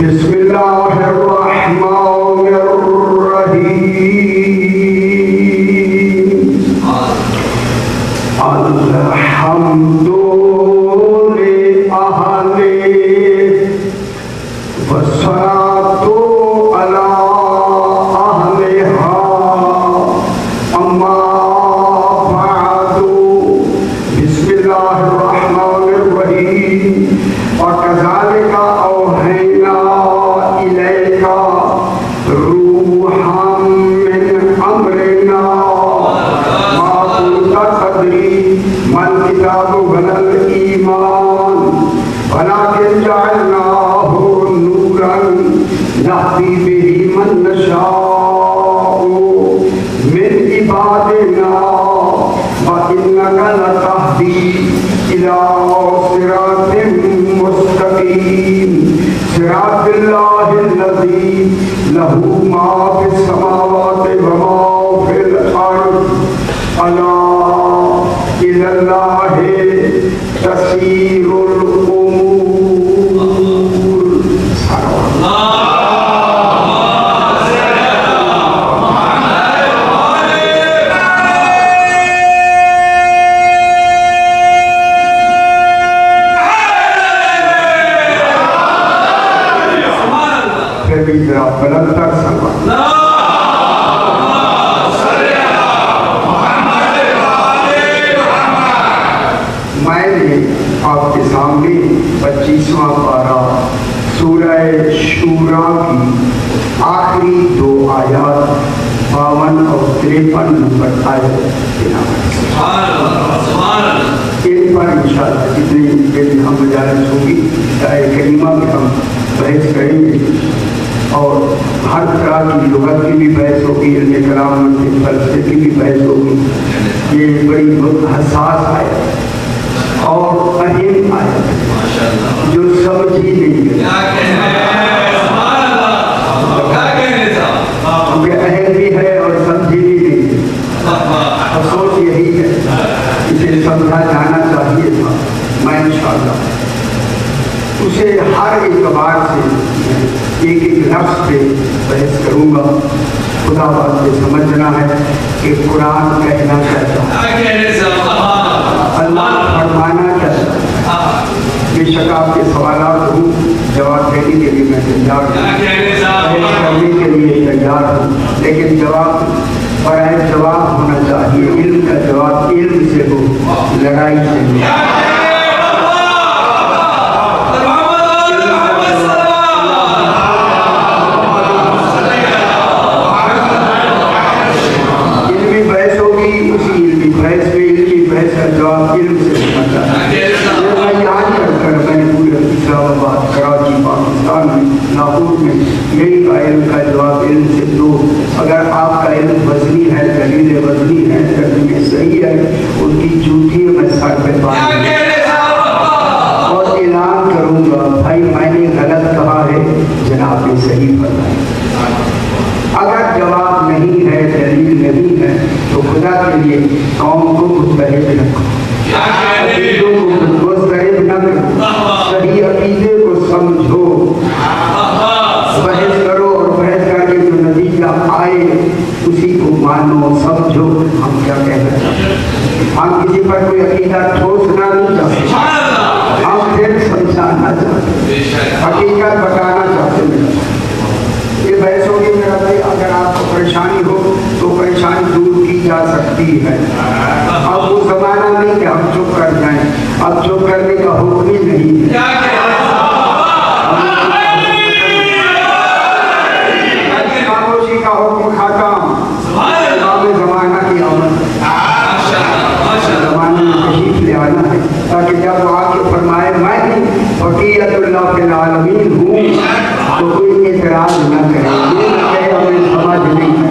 بسم اللہ الرحمن الرحیم الحمد لأہل والصلاة علی اہلہا اما بعد بسم اللہ الرحمن الرحیم وَكَذَلِكَ أَوْحَيْنَا إِلَيْكَ رُوحًا مِّنْ أَمْرِنَا مَا كُنتَ تَدْرِي مَا الْكِتَابُ وَلَا الْإِيمَانُ وَلَكِنْ جَعَلْنَاهُ نُورًا نَهْدِي بِهِ مَن نَّشَاءُ مِنْ عِبَادِنَا وَإِنَّكَ لَتَهْدِي إِلَىٰ صِرَاطٍ مستقیم صراط اللہ الذی لہ ما فی السماوات وما فی الارض الا الی اللہ تسیر الامور میں نے آپ کے سامنے 25واں پارہ سورہ شورا کی آخری 2 آیات 52 اور 53 نمبر آیت ان پر انشاءاللہ جتنی دن ہم مجالس ہوگی آیت کریمہ میں ہم بحث کریں گے اور ہر طرح کی لغت کی بھی بحث ہوگی، علم کلام فلسفے کی بھی بحث ہوگی۔ یہ بڑی حساس آیت اور اہم آیت جو سمجھ ہی نہیں گئی، کیونکہ اہم بھی ہے اور سمجھی بھی نہیں ہے۔ افسوس یہی ہے، اسے سمجھا جانا چاہیے تھا۔ میں انشاءاللہ اسے ہر اعتبار سے ایک ایک لفظ پہ بحث کروں گا۔ خدا بات سے سمجھنا ہے کہ قرآن کہنا چاہتا ہے، اللہ فرمانا چاہتا ہے۔ بے شک آپ کے سوالات ہوں، جواب دینے کے لیے میں تیار ہوں، بحث کرنے کے لیے تیار ہوں، لیکن جواب برائے جواب ہونا چاہیے۔ علم کا جواب علم سے ہو، لڑائی سے ہو۔ یہی کا علم کا جواب علم سے دو۔ اگر آپ کا علم وزنی ہے، دلیل وزنی ہے، ترجمے صحیح ہے، ان کی جھوٹی میں سر پہ باندھ اور اعلان کروں گا، بھائی میں نے غلط کہا ہے، جناب نے صحیح بتایا۔ اگر جواب نہیں ہے، دلیل نہیں ہے، تو خدا کے لیے قوم کو متحد رکھو، عقیدوں کو مسترد نہ کرو، صحیح عقیدے کو سمجھو، بحث کرو اور بحث کر کے جو نتیجہ آئے اسی کو مانو، سمجھو۔ ہم کیا کہنا چاہتے ہیں؟ ہم کسی پر کوئی عقیدہ ٹھوسنا نہیں چاہتے، ہم پھر سمجھانا چاہتے ہیں، حقیقت بتانا چاہتے ہیں۔ یہ بحث ہوگی میرا بھائی، اگر آپ کو پریشانی ہو تو پریشانی دور کی جا سکتی ہے۔ اب وہ زمانہ نہیں کہ ہم چپ کر جائیں، اب چپ کرنے کا حکم ہی نہیں ہے۔ خاموشی کا حکم ختم، امام زمانہ کی آمد، زمانہ میں تشریف لے آنا ہے، تاکہ جب وہ آ کے فرمائے میں ہی بقیت اللہ فی العالمین ہوں تو کوئی اعتراض نہ کرے، یہ نہ کہے ہمیں سمجھ نہیں ہے۔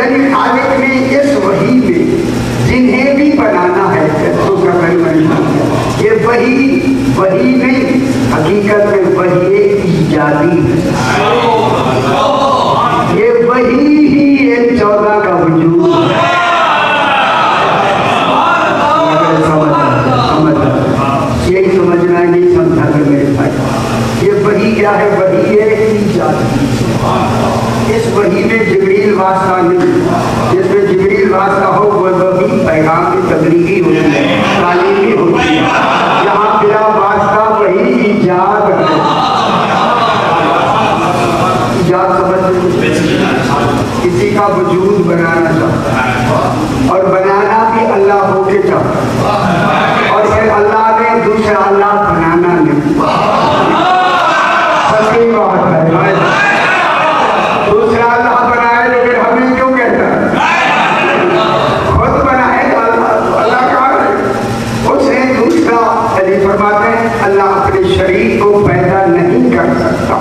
یعنی خالق نے اس وحی میں جنہیں بھی بنانا ہے تو یہ وحی نہیں، حقیقت میں وحی ایجادی ہے، یہ وحی ہی ایک 14 کا وجود ہے۔ یہی سمجھنا ہے، نہیں سمجھا کر میرے بھائی، یہ وحی کیا ہے؟ وحی ہے ایجادی۔ اس وحی میں جبریل واسطہ نہیں، جس میں جبریل واسطہ ہو وہ وحی پیغام کی تبلیغی ہوتی ہے، تعلیمی ہوتی ہے، یہاں بلا واسطہ وحی ایجاد ہے۔ ایجاد سمجھ کسی کا وجود بنانا چاہتا ہے، اور بنانا بھی اللہ ہو کے چاہتا ہے، اور پھر اللہ نے دوسرا اللہ بنانا نہیں، سچی بات ہے۔ دوسرا اللہ بنائے تو پھر ہمیں کیوں کہتا ہے؟ خود بنائے گا اللہ کہاں ہے؟ اس نے دوسرا علی فرماتے ہیں اللہ اپنے شریک کو پیدا نہیں کر سکتا۔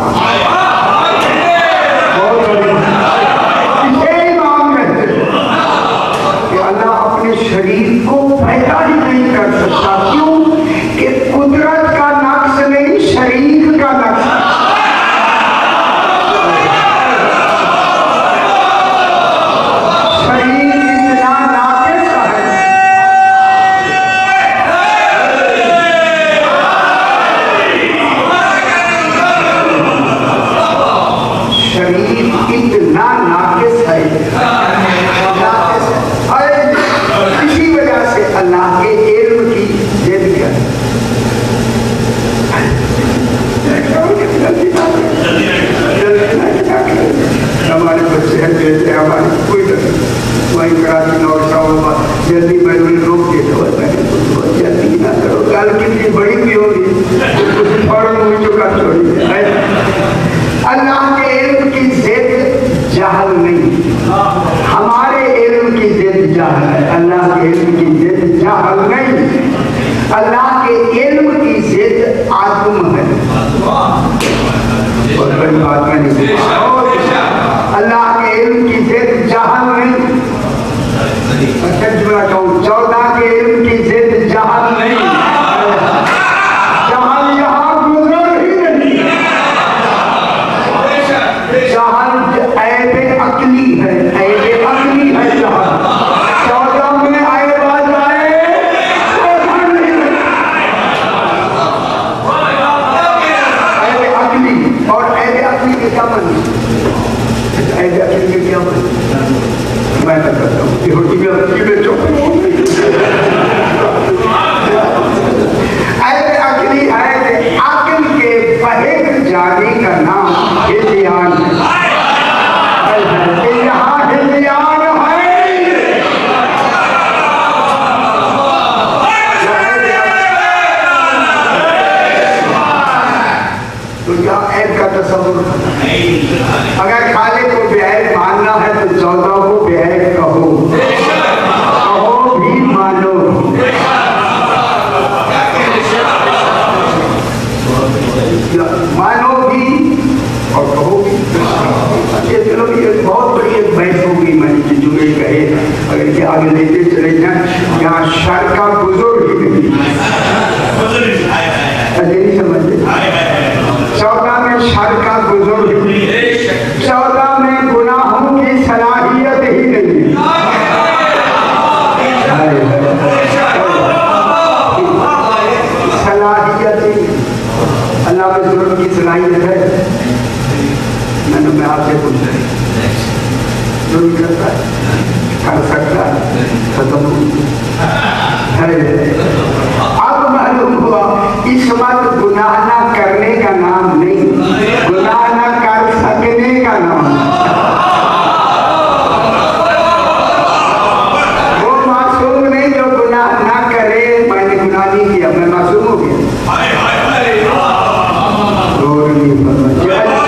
اسے امام کہتے ہیں کہ اللہ اپنے شریک کو پیدا ہی نہیں کر سکتا، کیوں کہ قدرت کا نقص نہیں، شریک کا نقص ہے۔ جلدی میں انہیں روک کے تو جلدی نہ کرو، گل کتنی بڑی بھی ہوگی فوراً ہوئی چکا چھوڑی۔ اللہ کے علم کی ضد جہل نہیں، ہمارے علم کی ضد جہل ہے، اللہ کے علم کی ضد جہل نہیں، اللہ کے علم کی ضد عدم ہے۔ بہت بڑی بات میں نہیں، اللہ کے علم کی ضد جہل نہیں، 14 کے علم کی ضد جہل نہیں، جہل یہاں گزر ہی نہیں، جہل عیب عقلی ہے، عیب عقلی ہے جہل۔ 14 میں عیب آ جائے عیب عقلی، اور عیب عقلی کے کیا معنی؟ عیب عقلی کے کیا معنی؟ میں بتاتا ہوں کہ ہوتی میں رکھی میں عیب عقلی ہے کہ عقل کے بہر جانے کا نام ہذیان ہے، کہ یہاں ہذیان ہے۔ تو یہاں عیب کا تصور، اگر خالق کو بے عیب ماننا ہے تو 14 کو بے عیب کہو، کہو بھی مانو۔ مانو بھی اور کہو بھی۔ یہ بہت بڑی ایک بحث ہوگی، میں نے جو یہ کہے اگر کہ آگے لیتے چلے جائیں، یہاں شر کا گزر ہی نہیں، نہیں سمجھتے؟ 14 میں شر کا گزر ہی نہیں، 14 میں گناہوں کی صلاحیت ہی نہیں، صلاحیت ہی اللہ میں ظلم کی صلاحیت ہے؟ میں آپ سے پوچھ رہا ہوں، ظلم کرتا ہے، کر سکتا ہے، ختم ہے۔ اب معلوم ہوا عصمت گناہ نہ کرنے کا نام نہیں، گناہ نہ کر سکنے کا نام۔ وہ معصوم نہیں جو گناہ نہ کرے، میں نے گناہ نہیں کیا، میں معصوم ہو گیا۔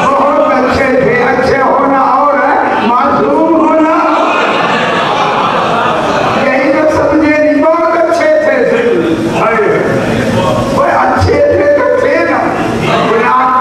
بہت اچھے تھے، اچھے ہونا اور ہے، معصوم ہونا یہی تو سمجھے نہیں، بہت اچھے تھے، وہ اچھے تھے تو تھے نا، گناہ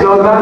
14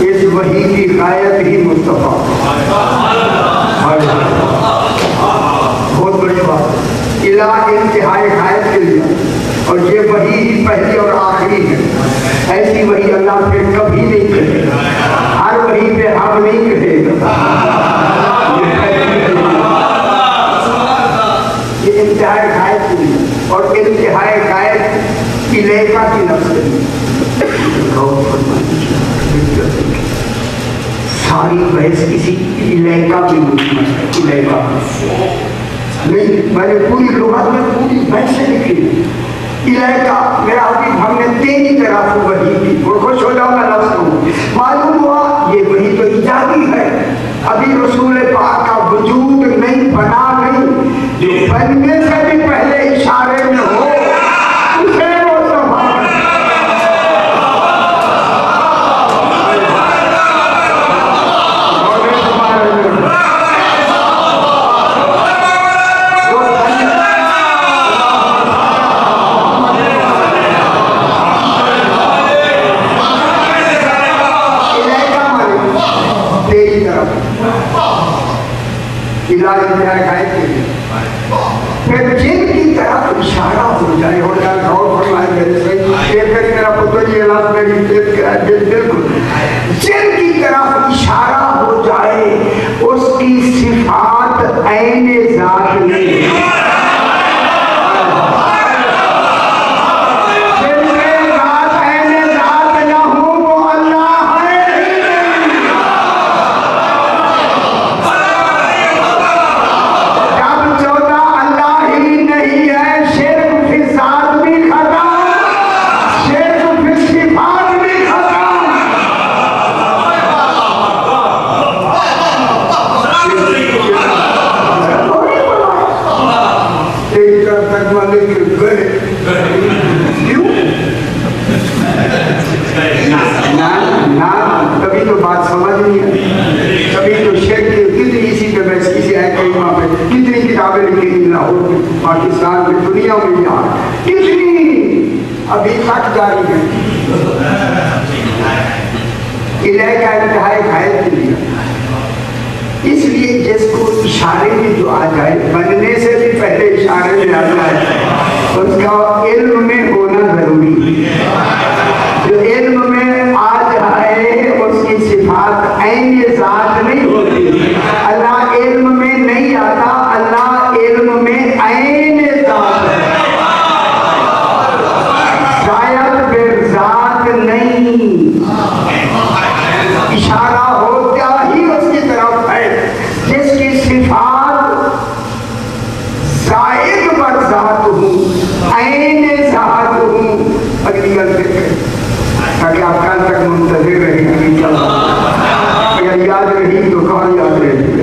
اس وحی کی غایت ہی مصطفیٰ. بہت بڑی بات. الہ انتہائی غایت کے لیے، اور یہ وحی ہی پہلی اور آخری ہے. ایسی وحی اللہ پھر کبھی نہیں کہے گا. ہر وحی پہ ہم نہیں کہے گا. یہ انتہائی غایت کے لیے، اور انتہائی غایت الیکا کی نفس ہے. ساری بحث کسی الیکا کی مجمع ہے. الیکا نہیں، میں نے پوری لغت میں پوری بحث لکھی. الیکا میرا حبیب ہم نے تیری طرف وحی کی. اور خوش ہو جاؤ میں لفظ ہوں. معلوم ہوا یہ وحی تو ایجادی ہے. ابھی رسول پاک کا وجود نہیں بنا نہیں، جو بننے سے بھی پہلے اشارے میں ہو اسے وہ سنبھال. پھر جن کی طرف اشارہ ہو جائے. اور جائے غور فرمائے میرے سے میرا پتر جی اللہ میری بالکل جن کی طرف اشارہ ہو جائے اس کی صفات عین ذات نہیں. پاکستان میں دنیا میں یہاں کتنی ابھی تک جاری ہے. الہ کا انتہائی غایت کے لیے. اس لیے جس کو اشارے میں جو آ جائے، بننے سے بھی پہلے اشارے میں آ جائے، اس کا علم میں ہونا ضروری ہے. جو علم میں آ جائے اس کی صفات عین ذات نہیں ہوتی. اللہ علم میں نہیں آتا، اللہ علم میں عین ذات ہے. شاید بے ذات نہیں، اشارہ ہوتا ہی اس کی طرف ہے. جس کی صفات زائد بر ذات ہوں، عین ذات ہوں. اگلی گل دیکھیں تاکہ آپ کل تک منتظر رہیں. اگر یاد رہی تو کہاں یاد رہی؟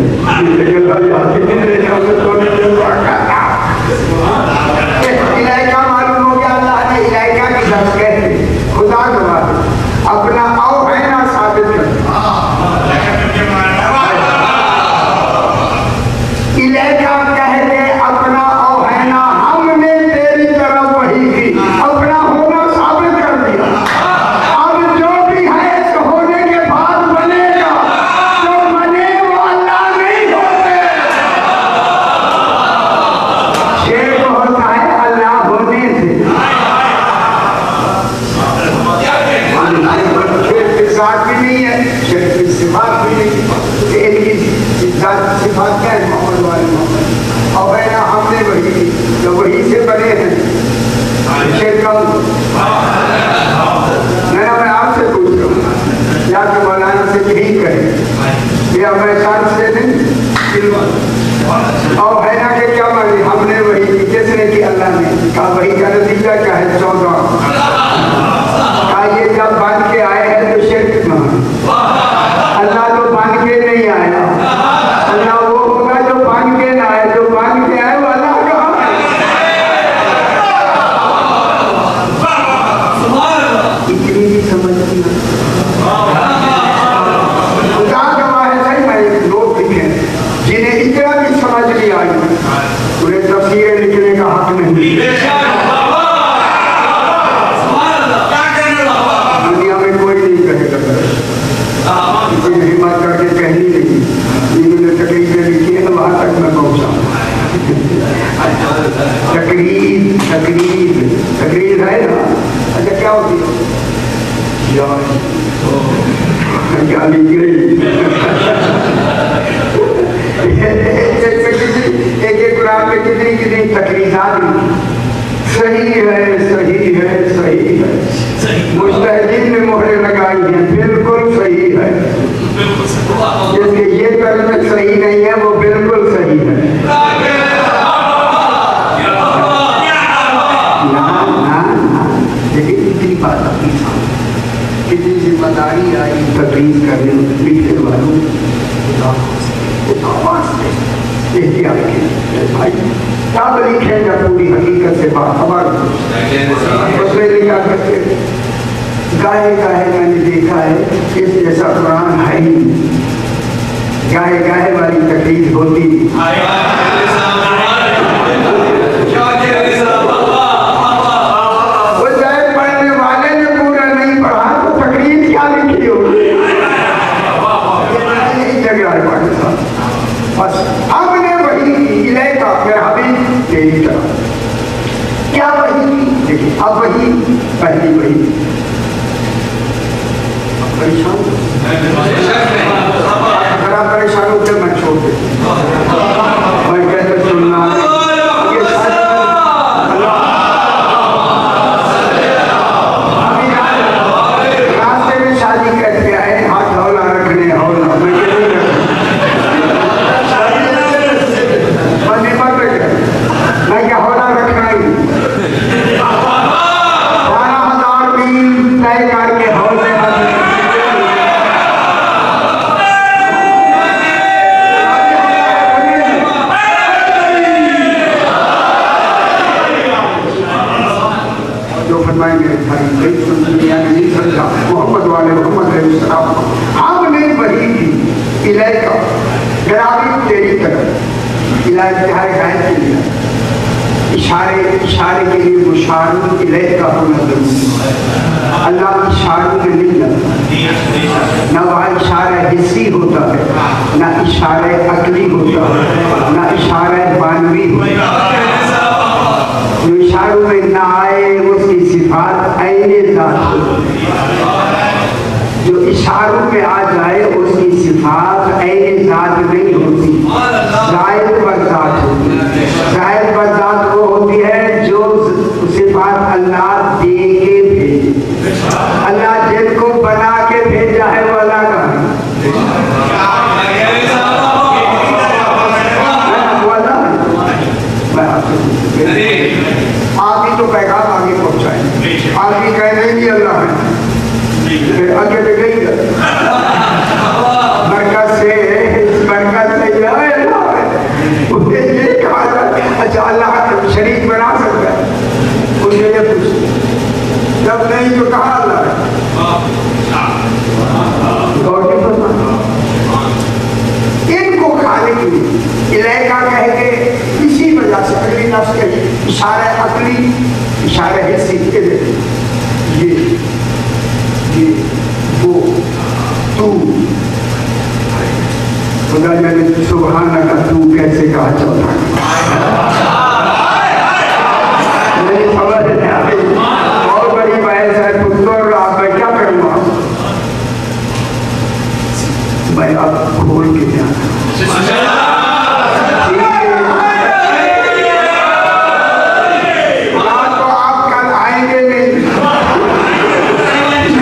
الائکہ معلوم ہو گیا. اللہ نے الائکہ کی لفظ کہتے خدا گواہ اپنا اوہینا ثابت کرتے. الائکہ کہتے اپنا اوہینا ہم نے تیری طرف وحی کی، اپنا ہونا ثابت کر دیا. اب جو بھی ہے اس ہونے کے بعد بنے گا. جو بنے وہ اللہ نہیں ہوتے. شیر ہوتا ہے اللہ ہونے سے. شیر کی ذات بھی نہیں ہے، شیر کی صفات بھی نہیں. ان کی صفات کیا ہے؟ محمد والے محمد. اور بینا ہم نے وہی کی جو وہی سے بنے ہیں. شیر کم میں آپ سے پوچھ رہا ہوں یا کہ مولانا سے یہی کہیں یہ ہمیں شان سے نہیں. اور بینا کے کیا مانی؟ ہم نے وہی کی. جس نے کی اللہ نے کہا. وہی کا نتیجہ کیا ہے؟ 14. کہا یہ جب بن کے آئے ہیں تو شرک مان. اللہ تو بن کے نہیں آیا. اللہ وہ ہوگا جو بن کے نہ آئے. جو بن کے آئے وہ اللہ کہاں ہے؟ اتنی بھی سمجھ نہیں. خدا گواہ ہے. صحیح میں ایک لوگ لکھے جنہیں اتنا بھی سمجھ نہیں آئی انہیں تفسیریں لکھنے کا حق نہیں. دنیا میں گالی گئی ایک قرآن میں کتنی کتنی تقریرات صحیح ہے صحیح ہے صحیح ہے مجتہدین نے مہرے لگائی ہیں بالکل صحیح ہے جس کے یہ کلمہ صحیح نہیں ہے وہ بالکل صحیح ہے لیکن اتنی بات اپنی سامنے کتنی ذمہ داری آئی تقریر کرنے لکھنے والوں احتیاط کے بھائی کتاب لکھیں جب پوری حقیقت سے باخبر اس میں لکھا کرتے گاہے گاہے میں نے دیکھا ہے اس جیسا قرآن ہے ہی گاہے گاہے والی تقریر ہوتی بس اب نے وہی الہی کا میرا حبیب تیری طرح کیا وہی دیکھیں اب وہی پہلی وہی پریشان اگر آپ پریشان ہوتے میں چھوڑ دیتا میں کہتا سننا راستے میں شادی کہتے آئے ہاتھ ہولا رکھنے ہولا میں میں کیا ہونا رکھنا ہی 12,000 میل طے کر کے ہولے جو فرمائیں گے نہیں سمجھا محمد والے محمد علیہ السلام ہم نے وہی تھی الہی کا گرامی تیری طرف الہی تہارے گائے کے لیے اشارے کے لیے مشاروں الہی کا ہونا ضروری اللہ اشاروں میں نہیں لگتا نہ وہاں اشارہ حسی ہوتا ہے نہ اشارہ عقلی ہوتا ہے نہ اشارہ بانوی ہوتا ہے جو اشاروں میں نہ آئے اس کی صفات عین ذات ہوتی جو اشاروں میں آ جائے اس کی صفات عین ذات نہیں ہوتی ظاہر پر ذات ہوتی ظاہر پر ذات وہ ہوتی ہے جو صفات اللہ دے کے بھیجے اللہ جن کو بنا کے بھیجا ہے وہ اللہ کا آپ ہی تو پیغام آگے پہنچائیں آپ ہی کہہ رہے ہیں اللہ ہے پھر آگے پہ گئی برکت سے یہ کہا جائے اچھا اللہ شریک بنا سکتا ہے اسے یہ پوچھ جب نہیں تو کہا اللہ ہے ان کو کھانے کے لیے الہی کا کہہ کے اسی وجہ سے اگلی نفس کے اشارہ عقلی اشارہ حسی کے لیے یہ وہ تو خدا میں نے سبحانہ کا تو کیسے کہا چوتھا میری خبر ہے بہت بڑی بحث ہے پتر آپ میں کیا کروں گا میں آپ کھول کے جانا تو آپ کل آئیں گے نہیں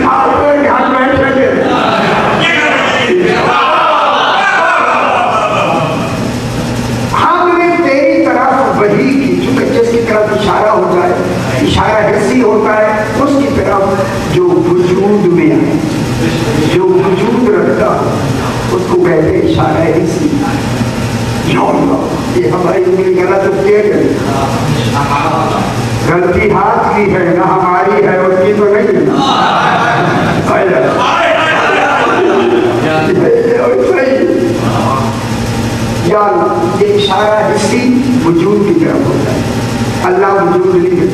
آپ کو گھر بیٹھیں گے وہی کی چونکہ جس کی طرف اشارہ ہو جائے اشارہ حسی ہوتا ہے اس کی طرف جو وجود میں ہے جو وجود رکھتا اس کو کہتے ہیں اشارہ حسی یہ ہماری انگلی غلط کیے گئے غلطی ہاتھ کی ہے نہ ہماری ہے اس کی تو نہیں ہے یہ اشارہ حسی وجود کی طرف ہوتا ہے اللہ وجود نہیں ہے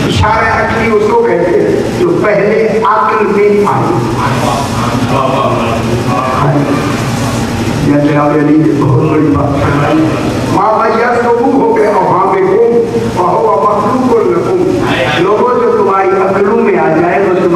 اشارہ عقلی اس کو کہتے ہیں جو پہلے عقل میں آئے بہت بڑی بات ماں بھائیس تو وہ ہو گئے وہاں میں لوگوں جو تمہاری عقلوں میں آ جائے وہ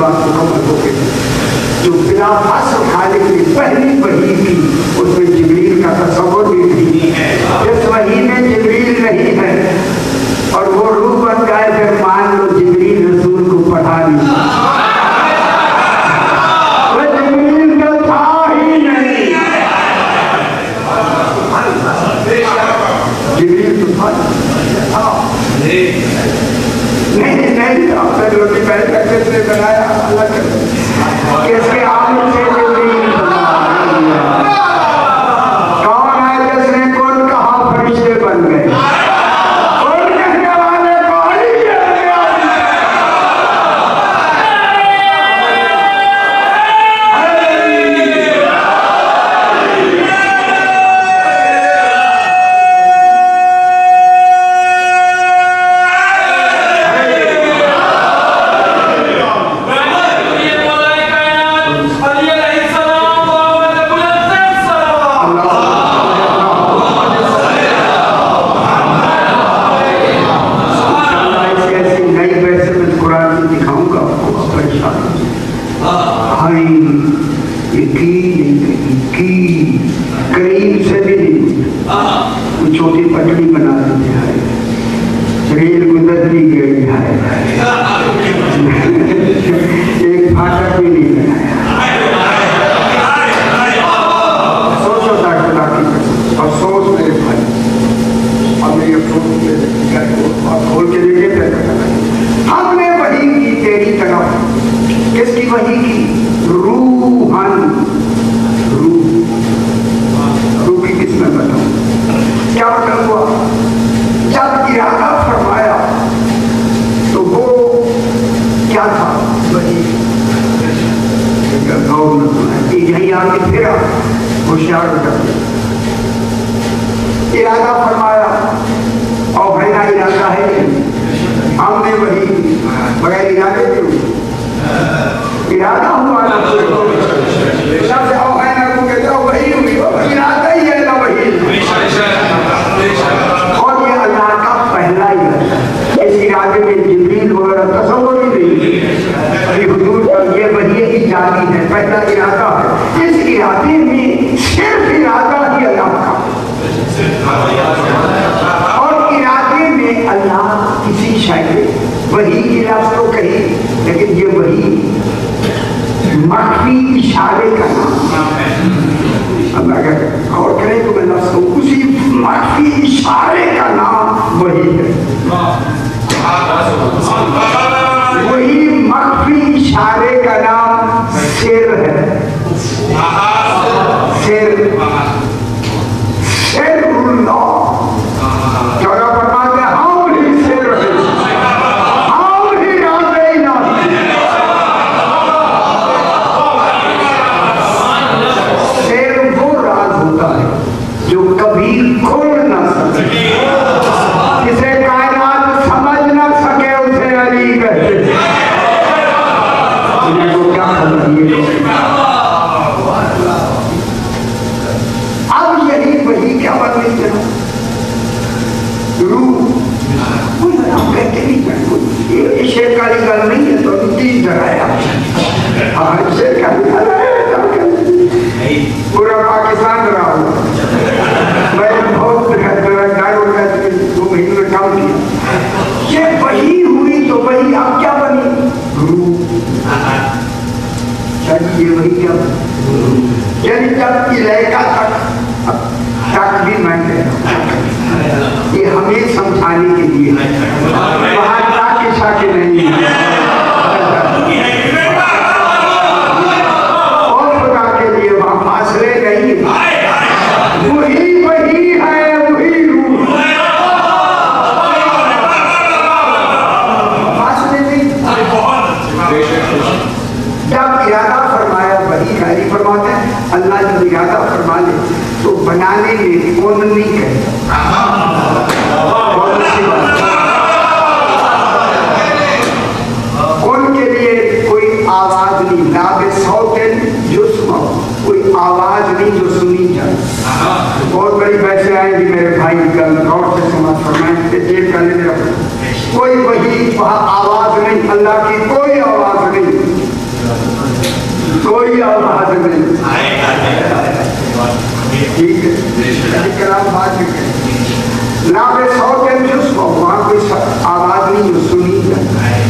بات مکمل ہو گئی. جو بلا فاصل خالق نے پہلی وحی کی اس میں جبریل کا تصور بھی نہیں ہے. جس وحی میں جبریل نہیں ہے اور وہ روح بن جائے پھر مان لو جبریل رسول کو پڑھا نہیں. وہ جبریل تو تھا ہی نہیں. جبریل تو تھا نہیں. آپ نے روٹی پہلے تک کس نے بنایا؟ اللہ کرے کس کے عالم سے جبریل کون ہے جس نے کون کہا فرشتے بن گئے؟ چھوٹی پٹڑی بنا دیتے ہیں ریل گزرتی گئی ہے ایک پھاٹک بھی نہیں بنایا. سوچو ڈاکٹر افسوس میرے بھائی. اب میری افسوس کھول کے دیکھے پھر ہم نے وحی کی تیری طرف. کس کی وحی کی؟ روحاً. روح کی کس میں بتاؤں کیا مطلب ہوا؟ جب ارادہ فرمایا تو وہ کیا تھا؟ وہی یہیں آ کے پھر ہوشیار ہو جاتے. ارادہ فرمایا اور بھینا ارادہ ہے ہم نے وہی بغیر ارادے کیوں ارادہ ہوا لفظ اوحینا کو کہتے ہیں وہی ہوئی ارادہ ہی ہے نا وہی. اور یہ اللہ کا پہلا ارادہ. اس ارادے میں جبریل وغیرہ تصور ہی نہیں. حضور کا یہ وحی ایجادی ہے پہلا ارادہ ہے. اس ارادے میں صرف ارادہ ہی اللہ کا. اور ارادے میں اللہ کسی شے وحی کی لفظ تو کہی لیکن یہ وحی مخفی اشارے کا نام. اب اگر اور کریں تو میں لفظ ہوں اسی مخفی اشارے کا نام وحی ہے. وہی مخفی اشارے کا نام سر ہے. سر اللہ چودہ فرماتے ہیں ہاں وہی سر ہے ہاں وہی راز ہے سر وہ راز ہوتا ہے جو کبھی کھل نہ سکے. جسے کائنات سمجھ نہ سکے اسے علی کہتے ہیں. انہیں کو کیا خبر یہ اب یہی وہی کیا بات نہیں کرنا روح ہم کہتے نہیں یہ شیر کالی گل نہیں ہے تو تین ڈرایا شیر کالی گل پورا پاکستان ڈرا ہوا. میں بہت دو مہینے میں کام کیا. یہ وہی ہوئی تو وہی اب کیا بنی؟ روح. یہ وہی کیا یعنی جب علیقہ تک بھی میں یہ ہمیں سمجھانے کے لیے وہاں کے شاکے نہیں اور خدا کے لیے وہاں فاصلے نہیں. وہی وہی ہے وہی روح. فاصلے نہیں. جب ارادہ فرمایا وہی جاری فرماتے ہیں. اللہ جب ارادہ فرما لے تو بنانے میں کون نہیں ہے. کون کے لیے کوئی آواز نہیں. لاب صوتن یسمع کوئی آواز نہیں جو سنی جائے. بہت بڑی بحثیں آئیں گی میرے بھائی غور سے سمجھ فرمائیں کہ جیب کرنے میں کوئی وہی وہاں آواز نہیں. اللہ کی کوئی آواز نہیں. ٹھیک ہے کلام بات میں کریں نام صوت جس کو وہاں کوئی آواز نہیں جو سنی جائے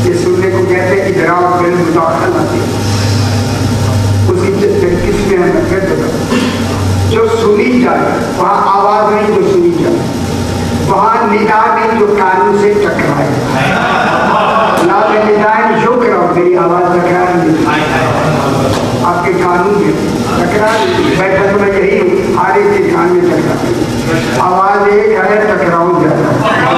یہ سننے کو کہتے ہیں ادراک بل مداخل آتی اسی کس میں ہم کہتے جو سنی جائے وہاں آواز نہیں جو سنی جائے وہاں ندا نہیں جو کانوں سے ٹکرائے لا بندائن شکر میری آواز ٹکرا نہیں آپ کے کانوں میں ٹکرا بیٹھا تو میں یہی ہوں ہر ایک کے کان میں ٹکرا آواز ایک ہے ٹکراؤں جاتا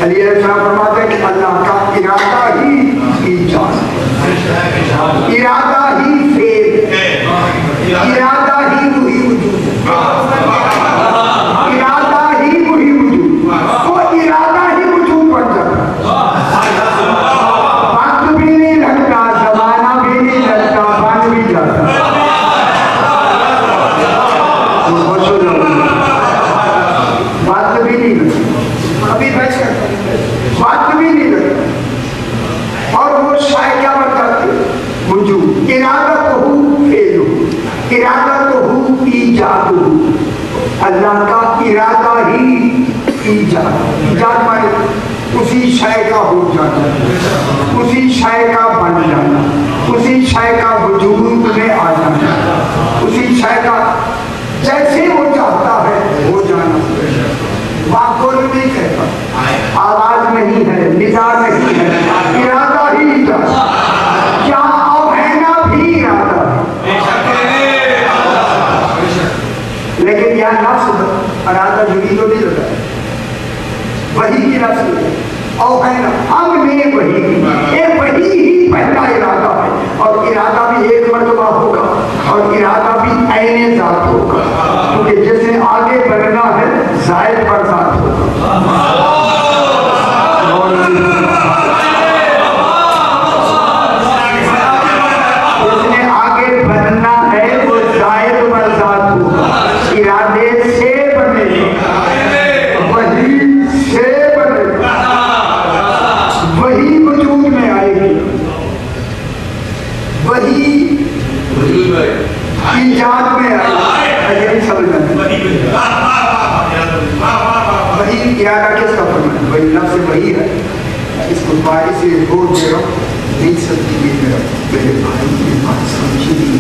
علی صاحب فرماتے ہیں کہ اللہ کا ارادہ ہی ایجاد ارادہ ہی فعل ارادہ ہی وہی وجود ارادہ ہی وہی وجود وہ ارادہ ہی وجود بن جاتا وقت بھی نہیں لگتا زمانہ بھی نہیں لگتا بن بھی جاتا وقت بھی نہیں لگتا ابھی ویسے وقت بھی نہیں لگتا اور وہ شاید کیا بتاتے وجود ارادہ تو ہو فعل ارادہ تو ہو ایجاد اللہ کا ارادہ ہی ایجاد مانے اسی شے کا ہو جانا اسی شے کا بن جانا اسی شے کا وجود میں آ جانا اسی شے کا جیسے وہ چاہتا ہے ہو جانا باقول نہیں کہتا آواز نہیں ہے ندا نہیں ہے ارادہ ہی جاتا کیا اوہینا بھی ارادہ ہے لیکن یہاں لفظ ارادہ جڑی تو نہیں لگا وہی کی لفظ اوہینا ہم نے وہی ہی پہلا ارادہ ہے اور ارادہ بھی ایک مرتبہ ہوگا اور ارادہ بھی عین ذات ہوگا کیونکہ جسے آگے بڑھنا ہے زائد پر ذات ہوگا جس نے آگے بڑھنا ہے وہ زائد پر ذات ہوگا ارادے سے بنے وہی سے بنے وہی وجود میں آئے گی وہی ایجاد میں آئے گی سمجھنا وہی ارادہ کس کا فرمان ہے وہی لفظ وہی ہے اس کو باری سے بول دے رہا نہیں سکتی یہ میرے بھائی کی بات سمجھی دی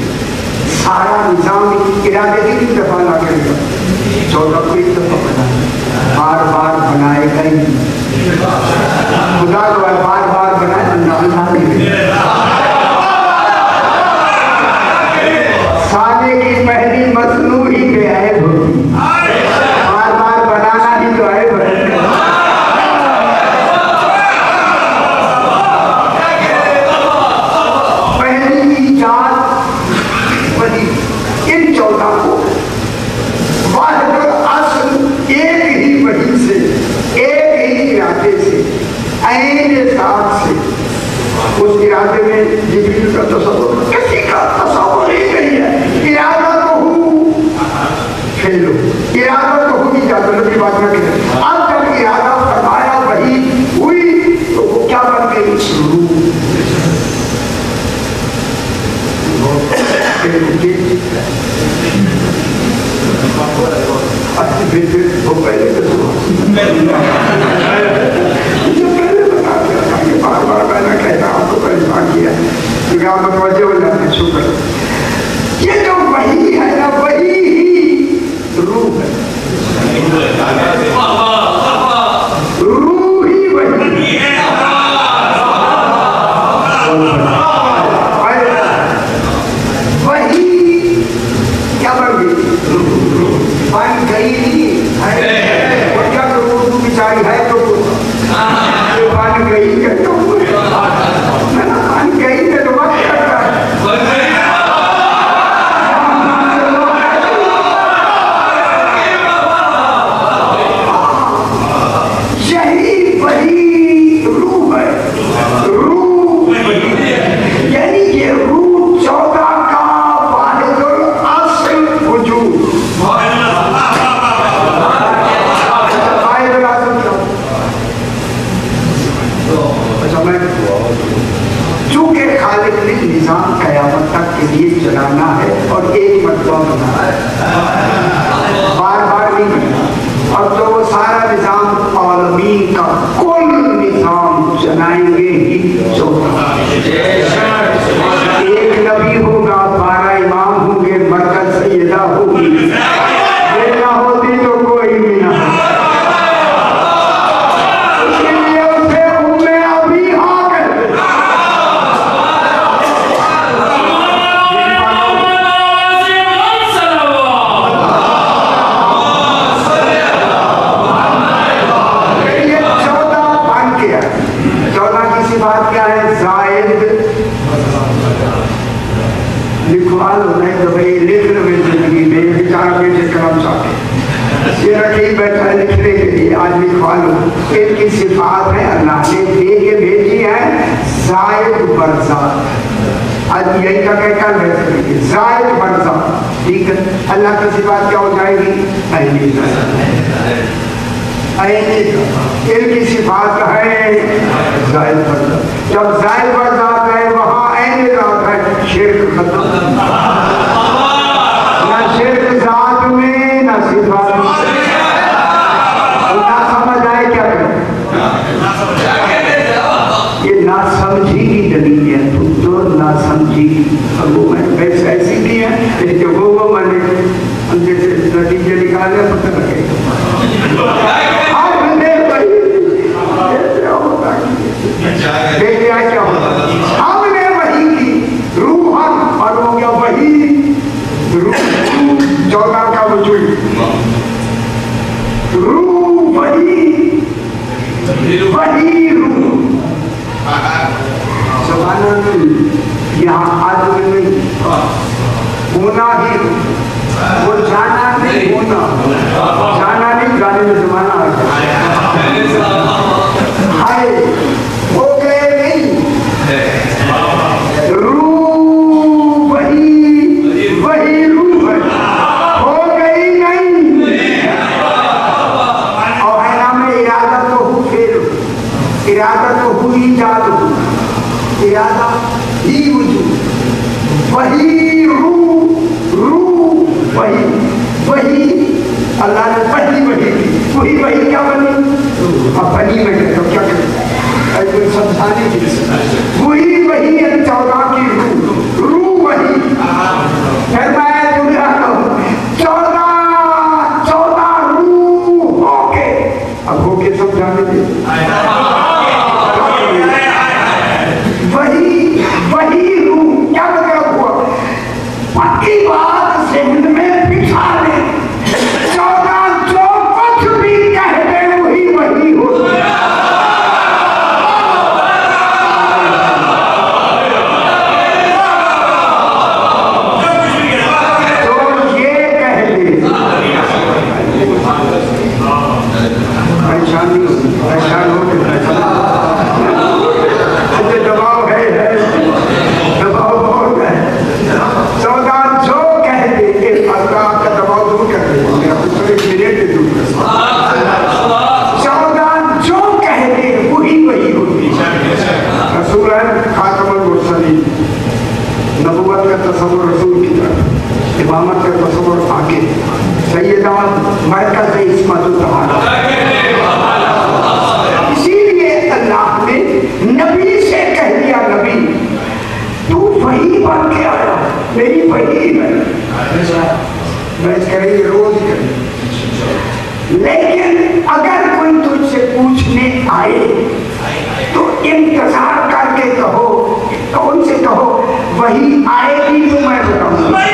سارا نظام ارادے کی کس دفعہ نہ کرے گا 14 کو ایک دفعہ بنائے بار بار بنائے گا ہی خدا کو بار بار بنائے اللہ نہیں سانے کی پہلی مصنوع ہی بے عیب ہوتی بار بار بنانا ہی تو عیب ہے پہلی ایجاد وہی ان 14 کو واحد الاصل ایک ہی وحی سے ایک ہی ارادے سے عین ذات سے اس ارادے میں جبریل کا تصور کسی کا تصور ہی نہیں ہے ارادہ تو ہو پھیلو ارادہ تو ہو ہی جاتا نبی بات نہ کرے اب جب ارادہ فرمایا وہی ہوئی تو وہ کیا بن گئی وہ پہلے بار بار میں نے کہتا آپ کو پریشان کیا کیونکہ آپ متوجہ ہو جاتے ہیں شکر یہ جو وہی ہے نا وہی ہی روح ہے روح ہی وہی وہی کیا بن گئی بن گئی نہیں ہے اور کیا کرو تو بیچاری ہے تو بن گئی کہتا ہوں بن گئی میں تو بات کرتا ہے یہ آج لکھوا لو، ان کی صفات ہے اللہ نے دے کے بھیجی ہے زائد برزاد، آج یہی کا کہتا ہے زائد برزاد، ٹھیک ہے؟ اللہ کی صفات کیا ہو جائے گی؟ عینی ذات، ان کی صفات ہے زائد برزاد، جب زائد برزاد ہے وہاں عین ذات ہے، شرک ختم، نہ شرک ذات میں نہ صفات میں، نہ سمجھ آئے کیا کریں؟ یہ نہ سمجھی کی دلیل ہے، تو جو نہ سمجھی وہ میں ویسے ایسی بھی ہے کہ وہ میں نے اندر سے نتیجے نکالے پتہ لگے دیکھتے ہیں کیا ہوتا ہے، ہم نے وحی کی روحاً اور ہو گیا وحی روح 14 کا وجود، روح وحی روح زمانہ نہیں، یہاں آج نہیں ہونا ہی، وہ جانا نہیں ہونا، جانا نہیں جانے میں زمانہ آ گیا، ہائے ہو گئے نہیں، روح وہی روح ہے، ہو گئی نہیں، اور ہے نام ارادہ تو ہو، پھر ارادہ تو ہو ایجاد ہو، ارادہ ہی وجود، وہی روح وہی اللہ نے وہی کیا بنی؟ اب بنی میں کہتا ہوں کیا کریں، ایسے سمجھانے کی وہی ہے 14 کی روح وہی، پھر میں دنیا کہوں 14 روح ہو کے، اب ہو کے سمجھانے دے، وہی روح کیا مطلب ہوا؟ پکی بات ذہن میں بٹھا لیں، 14 جو کچھ بھی کہتے وہی ہوتا ہے، جو یہ کہہ دے پریشان ہو کے دباؤ ہے دباؤ بہت ہے، 14 جو کہہ دے کہ اللہ کا دباؤ دور کر دے، میرا پتر ایک منٹ دور کر سکتا، 14 جو کہہ دے وہی ہوتی ہے، رسول ہے خاتم المرسلین، نبوت کا تصور رسول کی طرف، امامت کا تصور آگے، سیدہ مرکز عصمت الطہارہ، اسی لیے اللہ نے نبی سے کہہ دیا نبی تو وہی بن کے آیا، میری وہی ہے، میں کریں گے روز کریں، لیکن اگر کوئی تجھ سے پوچھنے آئے تو انتظار کر کے کہو، کون سے کہو وہی آئے گی تو میں بتاؤں گا،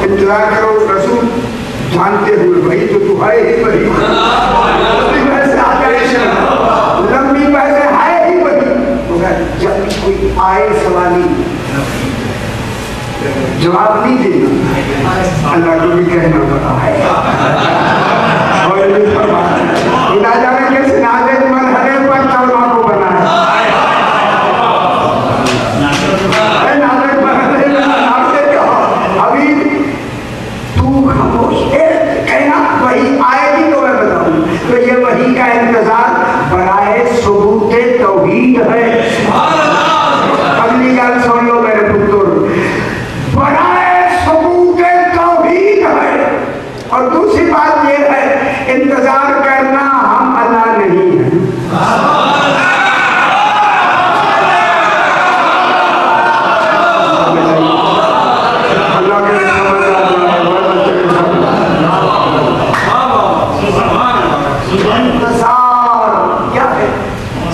انتظار کرو رسول جانتے ہوئے وہی تو ہے ہی وہی، لمبی بحث ہے ہی وہی، مگر جب کوئی آئے سوالی جواب نہیں دینا، اللہ کو بھی کہنا پڑا ہے، اور خدا جانے کیسے نازک مرحلے پر 14 کو بنایا، نازک مرحلے میں نازک کہا ابھی خاموش کہنا وہی آئے گی تو میں بتاؤں، تو یہ وہی کا انتظار برائے ثبوت توحید ہے، اگلی گل سن لو میرے پتر، برائے ثبوت توحید ہے، اور دوسری بات یہ ہے انتظار کرنا ہم اللہ نہیں ہیں،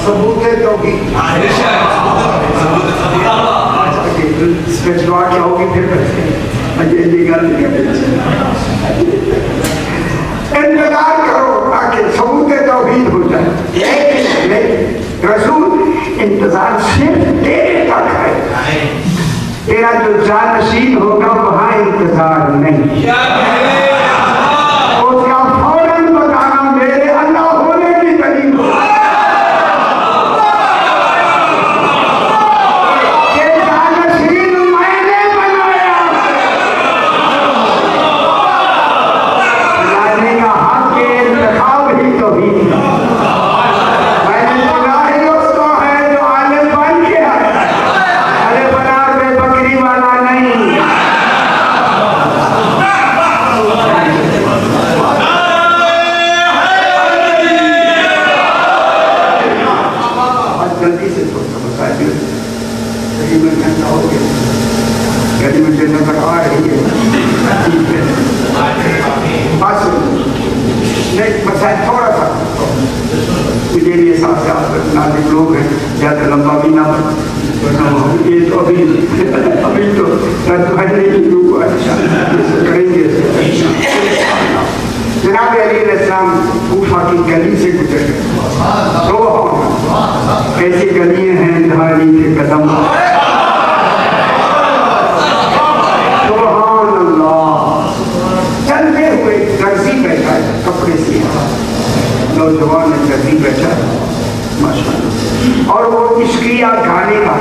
ثبوت توحید پھر دعا کیا ہوگی پھر بچے یہ گل انتظار کرو تاکہ ثبوت توحید ہو جائے. لیکن رسول انتظار صرف تیرے تک ہے. تیرا جو جانشین ہوگا وہاں انتظار نہیں. اس کا فوراً بتانا میرے اللہ ہونے کی دلیل ہو. لوگ ہیں زیادہ لمبا بھی نہ یہ تو ابھی تو کریں گے. جناب علیہ السلام کوفہ کی گلی سے گزر گئے. ایسی گلیاں ہیں دھاڑی کے قدم. سبحان اللہ. چلتے ہوئے درزی بیٹھا ہے کپڑے سیا. نوجوان درزی بیٹھا ہے اور وہ عشقیہ گانے کا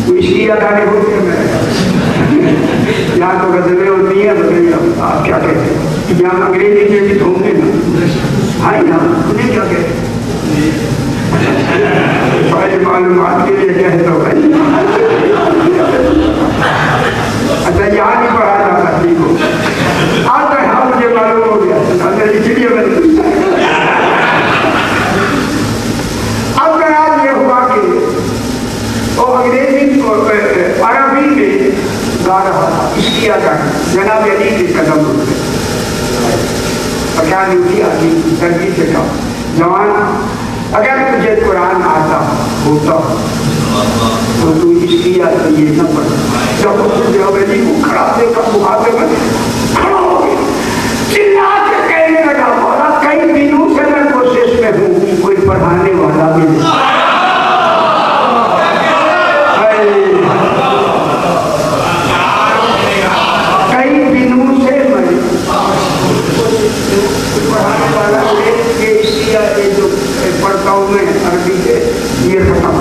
عشقیہ گانے ہوتے ہیں. یہاں تو غزلیں ہوتی ہیں. بتائیے آپ کیا کہتے ہیں؟ یہاں انگریزی میں بھی تو ہوں گے نا. ہاں نا انہیں کیا کہتے ہیں؟ بڑے معلومات کے لیے کہتے ہو بھائی. اچھا یہاں نہیں پڑھا جاتا. ٹھیک ہو آتا ہے. ہاں مجھے معلوم ہو گیا. اس لیے میں عربی میں گا رہا تھا. عشقیہ گانا. جناب علی کے قدم رکھتے کیا نہیں کیا. درگی سے کہا جوان اگر تجھے قرآن آتا ہوتا تو تو عشقیہ یہ نہ پڑھتا. جب جناب علی کو کھڑا دیکھا محاذے میں کھڑا ہو گیا. چلا کے کہنے لگا مولا کئی دنوں سے میں کوشش میں ہوں کوئی پڑھانے والا بھی نہیں. پڑھتا ہوں میں عربی سے یہ ختم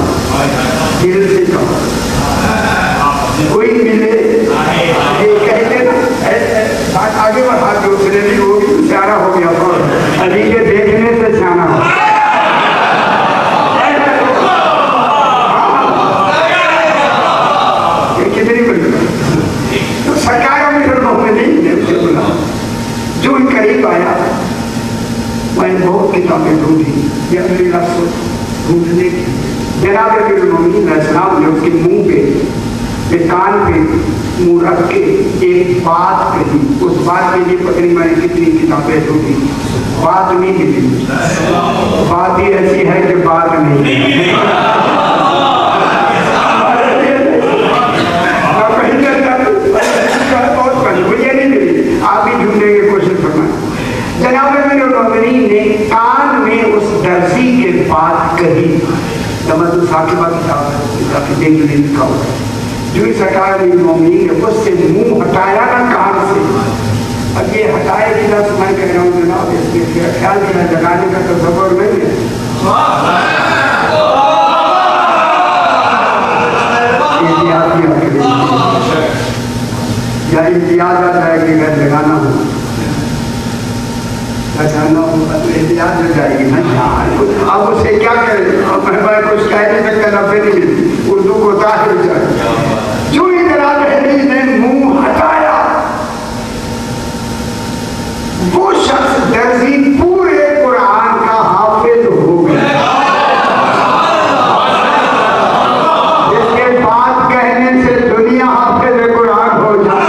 دل سے کوئی ملے یہ کہتے نا آگے بڑھا کے اسے نہیں ہوگی سیارہ ہو گیا. علی کے دیکھنے سے سیانا ہو. یہ کتنی بڑی تو سرکار میں نہیں بولا. جو ان قریب آیا میں نے بہت کتابیں ڈھونڈی. یہ اپنے لفظ ڈھونڈنے کی جناب المومنین علیہ السلام نے اس کے منہ پہ کان پہ منہ رکھ کے ایک بات کہی. اس بات کے لیے پتہ نہیں میں نے کتنی کتابیں ڈھونڈی. بات نہیں ملی. بات ہی ایسی ہے کہ بات نہیں. مجھے نہیں ملی. آپ بھی ڈھونڈنے کی کوشش کرنا. جناب المومنین نے کان میں اس درزی کے بات کہی. تمدن ثاقبہ کتاب دیکھ لیں لکھا ہوا ہے. جو سرکار المومنین نے اس سے منہ ہٹایا نا کان سے. اب یہ ہٹائے کی لفظ میں کہہ رہا ہوں جناب اس کے خیال کیا جگانے کا تصور نہیں ہے. یا امتیاز آتا ہے کہ گھر جگانا ہو احتیاط ہو جائے گی. اب اسے کیا کریں. میں کچھ کہہ نہیں سکتا نہ پھر اردو کو ظاہر ہو جائے. جو جناب علی نے منہ ہٹایا وہ شخص درزی پورے قرآن کا حافظ ہو گیا. جس کے بات کہنے سے دنیا حافظ قرآن ہو جائے.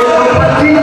125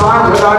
5000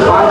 5